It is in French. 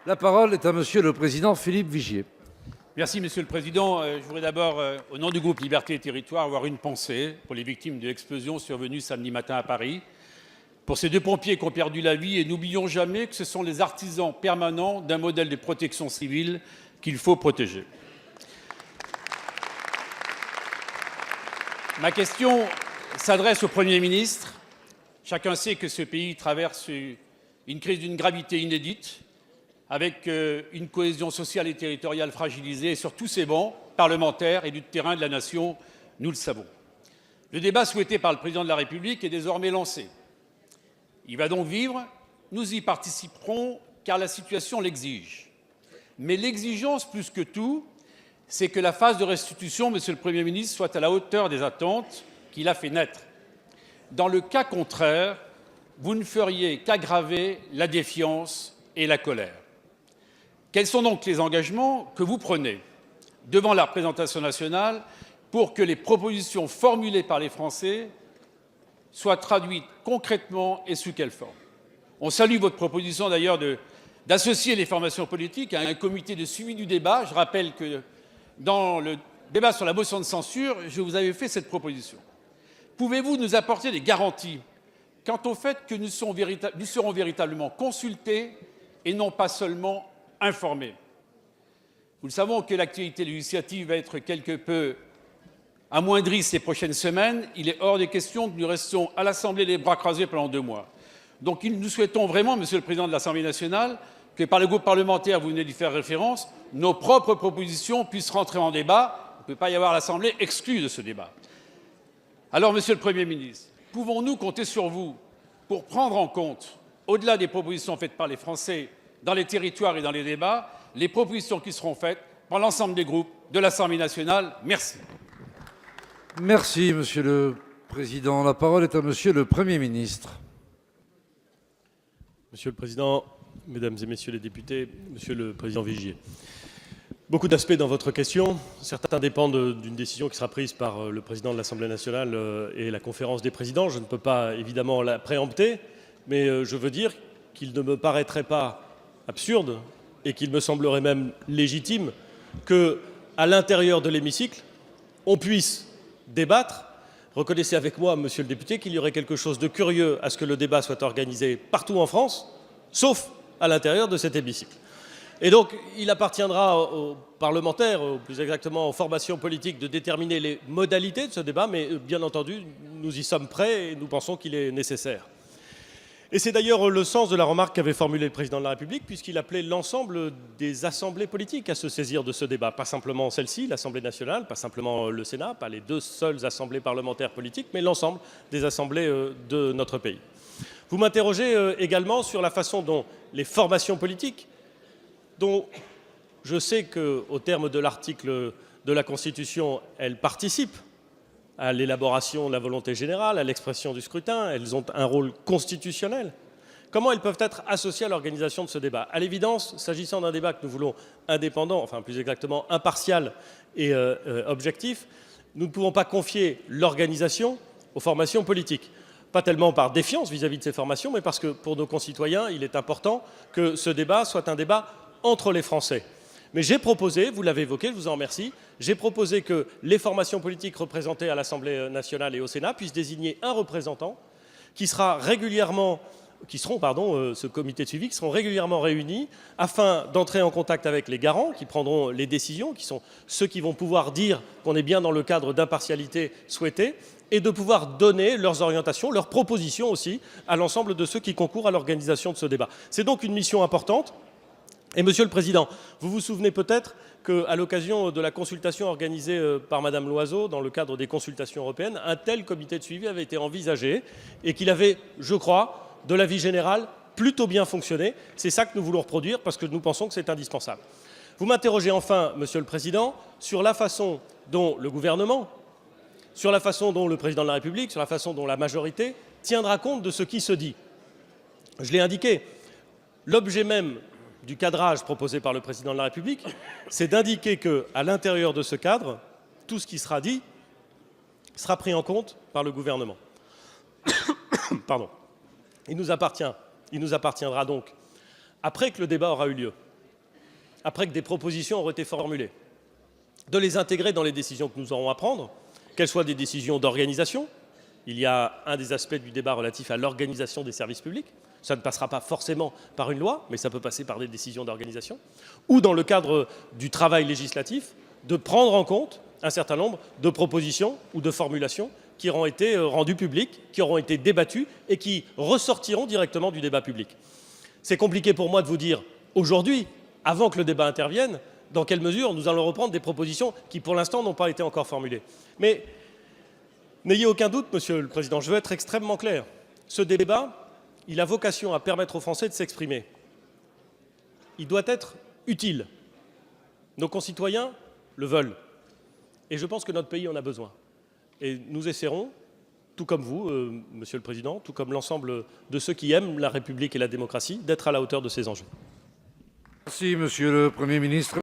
La parole est à Monsieur le Président Philippe Vigier. Merci, Monsieur le Président. Je voudrais d'abord, au nom du groupe Liberté et Territoires, avoir une pensée pour les victimes de l'explosion survenue samedi matin à Paris, pour ces deux pompiers qui ont perdu la vie. Et n'oublions jamais que ce sont les artisans permanents d'un modèle de protection civile qu'il faut protéger. Ma question s'adresse au Premier ministre. Chacun sait que ce pays traverse une crise d'une gravité inédite, avec une cohésion sociale et territoriale fragilisée sur tous ces bancs parlementaires et du terrain de la nation, nous le savons. Le débat souhaité par le Président de la République est désormais lancé. Il va donc vivre, nous y participerons car la situation l'exige. Mais l'exigence, plus que tout, c'est que la phase de restitution, Monsieur le Premier ministre, soit à la hauteur des attentes qu'il a fait naître. Dans le cas contraire, vous ne feriez qu'aggraver la défiance et la colère. Quels sont donc les engagements que vous prenez devant la représentation nationale pour que les propositions formulées par les Français soient traduites concrètement et sous quelle forme? On salue votre proposition d'ailleurs d'associer les formations politiques à un comité de suivi du débat. Je rappelle que dans le débat sur la motion de censure, je vous avais fait cette proposition. Pouvez-vous nous apporter des garanties quant au fait que nous serons véritablement consultés et non pas seulement informés? Nous le savons que l'actualité législative va être quelque peu amoindrie ces prochaines semaines. Il est hors des questions que nous restions à l'Assemblée les bras croisés pendant 2 mois. Donc nous souhaitons vraiment, Monsieur le Président de l'Assemblée nationale, que par le groupe parlementaire, vous venez d'y faire référence, nos propres propositions puissent rentrer en débat. Il ne peut pas y avoir l'Assemblée exclue de ce débat. Alors, Monsieur le Premier ministre, pouvons-nous compter sur vous pour prendre en compte, au-delà des propositions faites par les Français dans les territoires et dans les débats, les propositions qui seront faites par l'ensemble des groupes de l'Assemblée nationale? Merci. Merci, Monsieur le Président. La parole est à Monsieur le Premier ministre. Monsieur le Président, Mesdames et Messieurs les députés, Monsieur le Président Vigier, beaucoup d'aspects dans votre question. Certains dépendent d'une décision qui sera prise par le Président de l'Assemblée nationale et la conférence des présidents. Je ne peux pas évidemment la préempter, mais je veux dire qu'il ne me paraîtrait pas absurde et qu'il me semblerait même légitime qu'à l'intérieur de l'hémicycle, on puisse débattre. Reconnaissez avec moi, Monsieur le député, qu'il y aurait quelque chose de curieux à ce que le débat soit organisé partout en France, sauf à l'intérieur de cet hémicycle. Et donc, il appartiendra aux parlementaires, ou plus exactement aux formations politiques, de déterminer les modalités de ce débat, mais bien entendu, nous y sommes prêts et nous pensons qu'il est nécessaire. Et c'est d'ailleurs le sens de la remarque qu'avait formulée le Président de la République, puisqu'il appelait l'ensemble des assemblées politiques à se saisir de ce débat. Pas simplement celle-ci, l'Assemblée nationale, pas simplement le Sénat, pas les 2 seules assemblées parlementaires politiques, mais l'ensemble des assemblées de notre pays. Vous m'interrogez également sur la façon dont les formations politiques, dont je sais qu'au terme de l'article de la Constitution, elles participent à l'élaboration de la volonté générale, à l'expression du scrutin, elles ont un rôle constitutionnel. Comment elles peuvent être associées à l'organisation de ce débat? À l'évidence, s'agissant d'un débat que nous voulons indépendant, enfin plus exactement impartial et objectif, nous ne pouvons pas confier l'organisation aux formations politiques. Pas tellement par défiance vis-à-vis de ces formations, mais parce que pour nos concitoyens, il est important que ce débat soit un débat entre les Français. Mais j'ai proposé, vous l'avez évoqué, je vous en remercie, j'ai proposé que les formations politiques représentées à l'Assemblée nationale et au Sénat puissent désigner un représentant qui seront, ce comité de suivi, qui seront régulièrement réunis afin d'entrer en contact avec les garants qui prendront les décisions, qui sont ceux qui vont pouvoir dire qu'on est bien dans le cadre d'impartialité souhaitée, et de pouvoir donner leurs orientations, leurs propositions aussi à l'ensemble de ceux qui concourent à l'organisation de ce débat. C'est donc une mission importante. Et Monsieur le Président, vous vous souvenez peut-être qu'à l'occasion de la consultation organisée par Madame Loiseau dans le cadre des consultations européennes, un tel comité de suivi avait été envisagé et qu'il avait, je crois, de l'avis général, plutôt bien fonctionné. C'est ça que nous voulons reproduire parce que nous pensons que c'est indispensable. Vous m'interrogez enfin, Monsieur le Président, sur la façon dont le gouvernement, sur la façon dont le Président de la République, sur la façon dont la majorité tiendra compte de ce qui se dit. Je l'ai indiqué, l'objet même du cadrage proposé par le Président de la République, c'est d'indiquer qu'à l'intérieur de ce cadre, tout ce qui sera dit sera pris en compte par le gouvernement. Pardon. Il nous appartiendra donc, après que le débat aura eu lieu, après que des propositions auront été formulées, de les intégrer dans les décisions que nous aurons à prendre, qu'elles soient des décisions d'organisation. Il y a un des aspects du débat relatif à l'organisation des services publics. Ça ne passera pas forcément par une loi, mais ça peut passer par des décisions d'organisation. Ou dans le cadre du travail législatif, de prendre en compte un certain nombre de propositions ou de formulations qui auront été rendues publiques, qui auront été débattues et qui ressortiront directement du débat public. C'est compliqué pour moi de vous dire aujourd'hui, avant que le débat intervienne, dans quelle mesure nous allons reprendre des propositions qui, pour l'instant, n'ont pas été encore formulées. Mais n'ayez aucun doute, Monsieur le Président, je veux être extrêmement clair. Ce débat, il a vocation à permettre aux Français de s'exprimer. Il doit être utile. Nos concitoyens le veulent. Et je pense que notre pays en a besoin. Et nous essaierons, tout comme vous, Monsieur le Président, tout comme l'ensemble de ceux qui aiment la République et la démocratie, d'être à la hauteur de ces enjeux. Merci, Monsieur le Premier ministre.